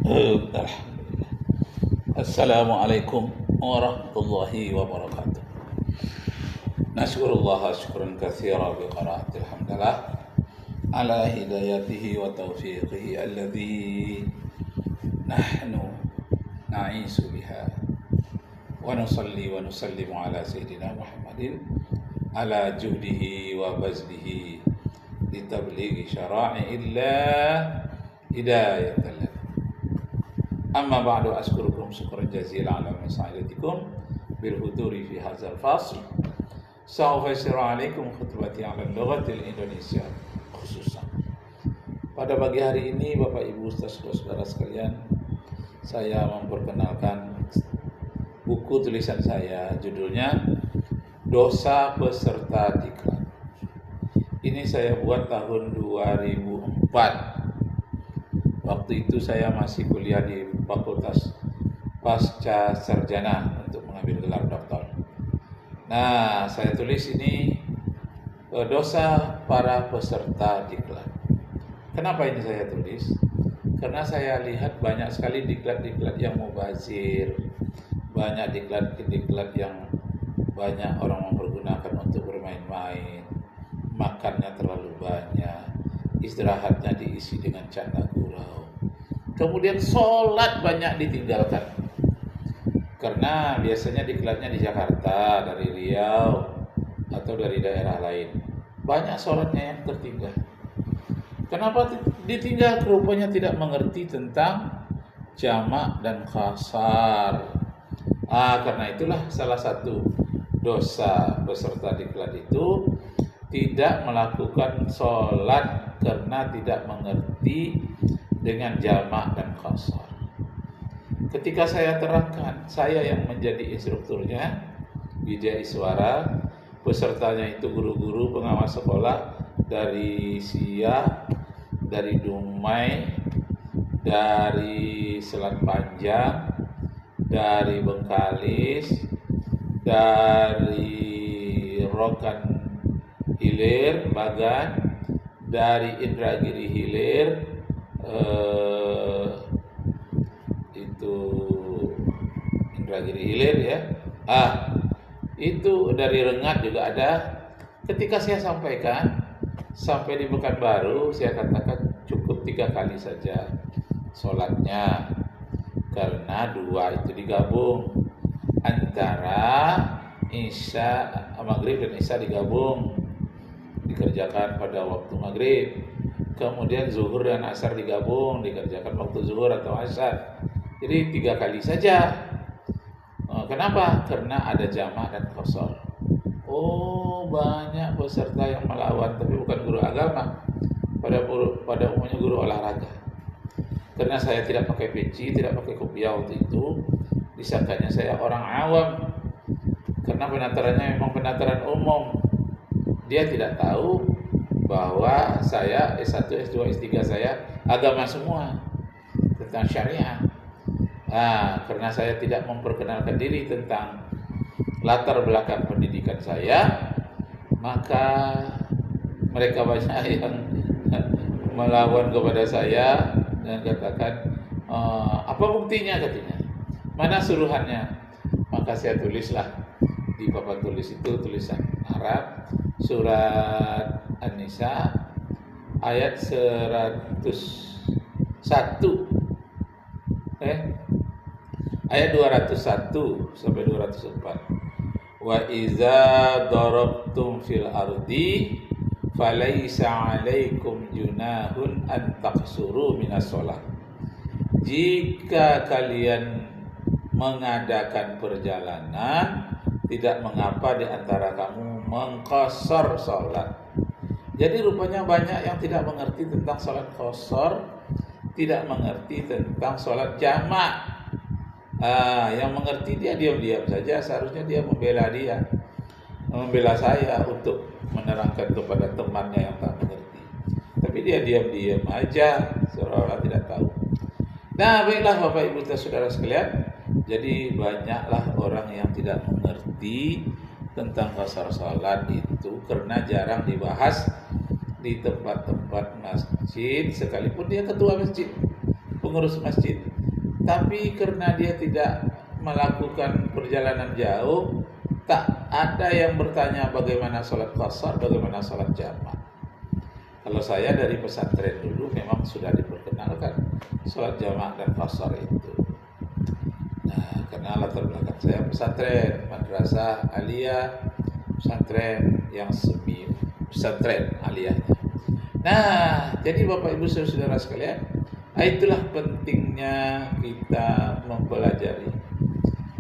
Alhamdulillah. Assalamualaikum warahmatullahi wabarakatuh. Nasykurullah syukran katsira bi qiraatil hamdalah ala hidayatihi wa taufiqihi alladhi nahnu na'isu biha wa nusalli wa nusallimu ala sayyidina Muhammadin ala juhdihi wa bazlihi litablighi syara'i'illah hidayatan. Amma ba'du, askurukum syukran jazila ala masa'idatikum bil huduri fi hadzal fasl. Sawfa yasiru alaikum khutbati ala lughatil Indonesia khususan. Pada pagi hari ini Bapak Ibu saudara-saudara sekalian, saya memperkenalkan buku tulisan saya, judulnya Dosa Peserta Diklat. Ini saya buat tahun 2004. Waktu itu saya masih kuliah di Fakultas Pasca Sarjana untuk mengambil gelar doktor. Nah, saya tulis ini dosa para peserta diklat. Kenapa ini saya tulis? Karena saya lihat banyak sekali diklat-diklat yang mubazir, banyak diklat-diklat yang banyak orang mempergunakan untuk bermain-main, makannya terlalu banyak, istirahatnya diisi dengan canda gurau. Kemudian sholat banyak ditinggalkan. Karena biasanya diklatnya di Jakarta, dari Riau, atau dari daerah lain. Banyak sholatnya yang tertinggal. Kenapa ditinggal? Rupanya tidak mengerti tentang jamak dan qasar. Karena itulah salah satu dosa peserta diklat itu tidak melakukan sholat karena tidak mengerti dengan jamak dan qasar. Ketika saya terangkan, saya yang menjadi instrukturnya, Widya Iswara, pesertanya itu guru-guru pengawas sekolah dari Siak, dari Dumai, dari Selat Panjang, dari Bengkalis, dari Rokan Hilir, Bagan, dari Indragiri Hilir, itu Indragiri Hilir ya. Itu dari Rengat juga ada. Ketika saya sampaikan sampai di Pekanbaru, saya katakan cukup 3 kali saja sholatnya, karena 2 itu digabung, antara Isya, Maghrib dan Isya digabung, dikerjakan pada waktu Maghrib. Kemudian zuhur dan asar digabung, dikerjakan waktu zuhur atau asar. Jadi 3 kali saja. Kenapa? Karena ada jamak dan qasar. Banyak peserta yang melawan, tapi bukan guru agama. Pada umumnya guru olahraga. Karena saya tidak pakai peci, tidak pakai kopiah waktu itu, disangkanya saya orang awam. Karena penatarannya memang penataran umum. Dia tidak tahu bahwa saya S1, S2, S3 saya agama semua tentang syariah. Karena saya tidak memperkenalkan diri tentang latar belakang pendidikan saya, maka mereka banyak yang melawan kepada saya dan katakan, apa buktinya katanya, mana suruhannya. Maka saya tulislah di papan tulis itu tulisan Arab, surat An-Nisa ayat 101, ayat 201 sampai 204. Wa iza darabtum fil ardi falaysa 'alaikum junahun an taqsuru minas shalah. Jika kalian mengadakan perjalanan, tidak mengapa di antara kamu mengqasar salat. Jadi rupanya banyak yang tidak mengerti tentang salat qasar, tidak mengerti tentang salat jamak. Yang mengerti dia diam-diam saja, seharusnya dia membela saya untuk menerangkan kepada temannya yang tak mengerti. Tapi dia diam-diam aja, seolah-olah tidak tahu. Nah, baiklah Bapak Ibu saudara sekalian, jadi banyaklah orang yang tidak mengerti tentang qasar salat itu karena jarang dibahas di tempat-tempat masjid, sekalipun dia ketua masjid, pengurus masjid. tapi karena dia tidak melakukan perjalanan jauh, tak ada yang bertanya bagaimana sholat qashar, bagaimana sholat jamak. Kalau saya dari pesantren dulu memang sudah diperkenalkan sholat jamak dan qashar itu. Nah, karena latar belakang saya pesantren, madrasah aliyah, pesantren yang semi pesantren aliyahnya. Nah, jadi Bapak Ibu Saudara sekalian, itulah pentingnya kita mempelajari.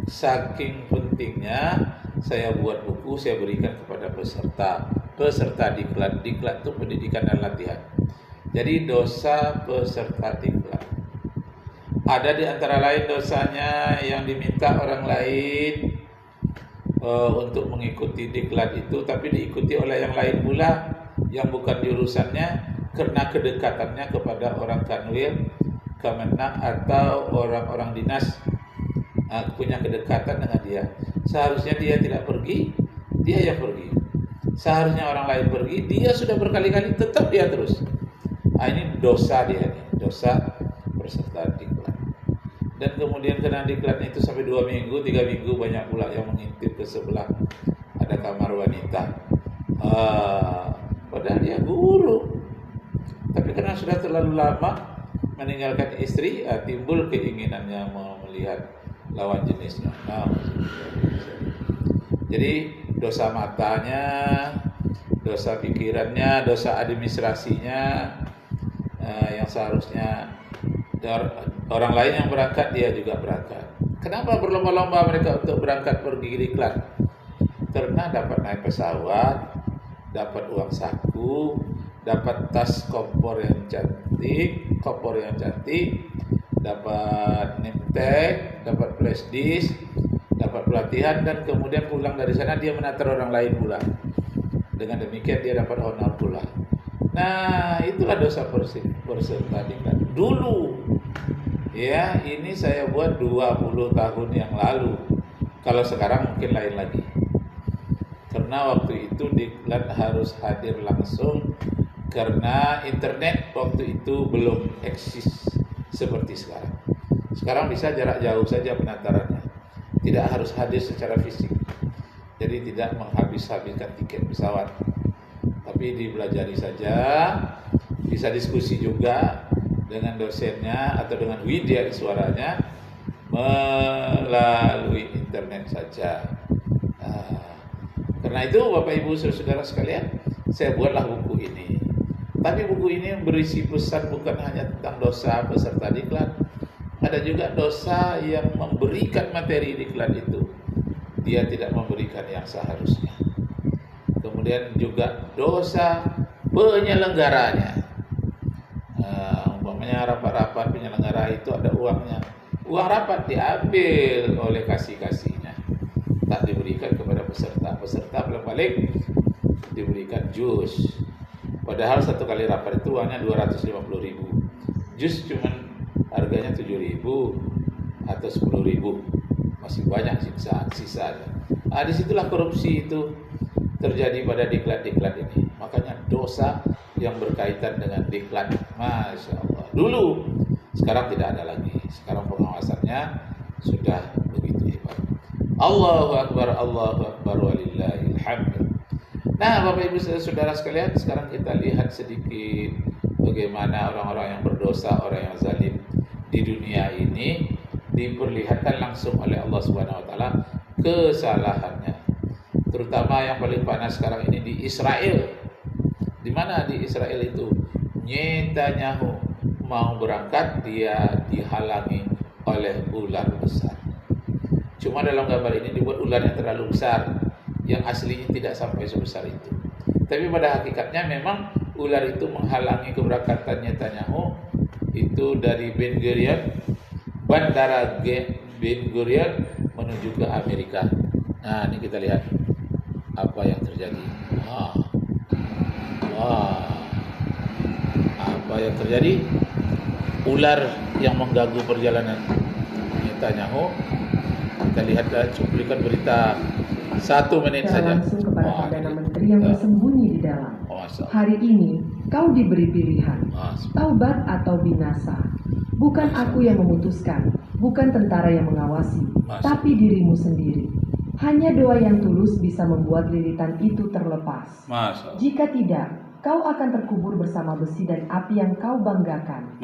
Saking pentingnya saya buat buku, saya berikan kepada peserta diklat. Diklat itu pendidikan dan latihan. Jadi dosa peserta diklat. Ada di antara lain dosanya yang diminta orang lain untuk mengikuti diklat itu, tapi diikuti oleh yang lain pula yang bukan jurusannya karena kedekatannya kepada orang kanwil, Kemenak atau orang-orang dinas punya kedekatan dengan dia. Seharusnya dia tidak pergi, dia yang pergi. Seharusnya orang lain pergi, dia sudah berkali-kali tetap dia terus. Ini dosa dia nih, dosa peserta diklat. Dan kemudian kena diklatnya itu sampai 2 minggu, 3 minggu, banyak pula yang mengintip ke sebelah ada kamar wanita. Padahal dia guru, tapi karena sudah terlalu lama meninggalkan istri, timbul keinginannya melihat lawan jenisnya. Jadi dosa matanya, dosa pikirannya, dosa administrasinya, yang seharusnya orang lain yang berangkat, dia juga berangkat. Kenapa berlomba-lomba mereka untuk berangkat pergi diklat? Karena dapat naik pesawat, dapat uang saku, dapat tas kompor yang cantik, dapat name tag, dapat flash disk, dapat pelatihan, dan kemudian pulang dari sana dia menantar orang lain pula. Dengan demikian dia dapat honor pula. Nah, itulah dosa peserta diklat. Dulu, ya, ini saya buat 20 tahun yang lalu. Kalau sekarang mungkin lain lagi. Karena waktu itu diklat harus hadir langsung, karena internet waktu itu belum eksis seperti sekarang. Sekarang bisa jarak jauh saja penantarannya, tidak harus hadir secara fisik. Jadi tidak menghabiskan tiket pesawat, tapi dipelajari saja, bisa diskusi juga dengan dosennya atau dengan widya suaranya melalui internet saja. Karena itu Bapak Ibu Saudara sekalian, saya buatlah buku ini. Tapi buku ini berisi pesan bukan hanya tentang dosa peserta diklat, ada juga dosa yang memberikan materi diklat itu, dia tidak memberikan yang seharusnya. Kemudian juga dosa penyelenggaranya. Umpamanya rapat-rapat penyelenggara itu ada uangnya, uang rapat diambil oleh kasih-kasihnya, tak diberikan kepada peserta paling diberikan jus. Padahal satu kali rapat itu uangnya 250.000, jus cuman harganya 7.000 atau 10.000, masih banyak sisanya. Disitulah korupsi itu terjadi pada diklat-diklat ini. Makanya dosa yang berkaitan dengan diklat, Masya Allah, dulu, sekarang tidak ada lagi. Sekarang pengawasannya sudah begitu hebat. Allahu Akbar, walillahil hamd. Nah, Bapak Ibu Saudara sekalian, sekarang kita lihat sedikit bagaimana orang-orang yang berdosa, orang yang zalim di dunia ini diperlihatkan langsung oleh Allah Subhanahu wa taala kesalahannya. Terutama yang paling panas sekarang ini di Israel. Di mana di Israel itu? Netanyahu mau berangkat, dia dihalangi oleh ular besar. Cuma dalam gambar ini dibuat ular yang terlalu besar, yang aslinya tidak sampai sebesar itu. Tapi pada hakikatnya memang ular itu menghalangi keberangkatan Netanyahu itu dari Ben Gurion, bandara Ben Gurion menuju ke Amerika. Nah, ini kita lihat apa yang terjadi. Apa yang terjadi? Ular yang mengganggu perjalanan Netanyahu. Kita lihatlah cuplikan berita 1 menit saja. Langsung kepada Perdana Menteri yang bersembunyi di dalam. Hari ini kau diberi pilihan, taubat atau binasa. Bukan aku yang memutuskan, bukan tentara yang mengawasi, tapi dirimu sendiri. Hanya doa yang tulus bisa membuat lilitan itu terlepas. Jika tidak, kau akan terkubur bersama besi dan api yang kau banggakan.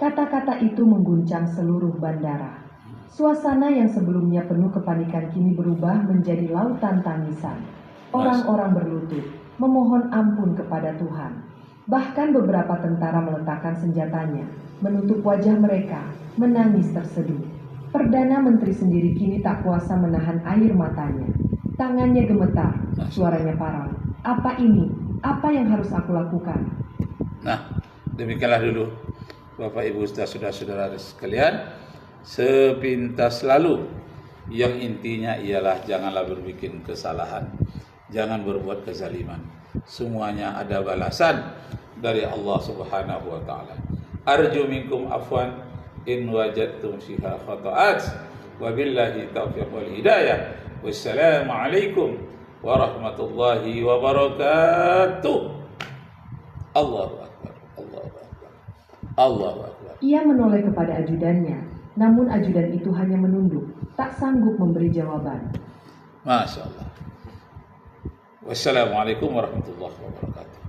Kata-kata itu mengguncang seluruh bandara. Suasana yang sebelumnya penuh kepanikan kini berubah menjadi lautan tangisan. Orang-orang berlutut, memohon ampun kepada Tuhan. Bahkan beberapa tentara meletakkan senjatanya, menutup wajah mereka, menangis terseduh. Perdana Menteri sendiri kini tak kuasa menahan air matanya. Tangannya gemetar, suaranya parau. Apa ini? Apa yang harus aku lakukan? Nah, demikianlah dulu Bapak Ibu saudara-saudara sekalian, sepintas lalu yang intinya ialah janganlah berbikin kesalahan, jangan berbuat kezaliman. Semuanya ada balasan dari Allah Subhanahu wa taala. Arju minkum afwan in wajadtum fiha khata'at wabillahi taufiq wal hidayah. Wassalamu alaikum warahmatullahi wabarakatuh. Allahu akbar, Allahu akbar, Allahu akbar. Ia menoleh kepada ajudannya, namun ajudan itu hanya menunduk, tak sanggup memberi jawaban. Masya Allah. Wassalamualaikum warahmatullahi wabarakatuh.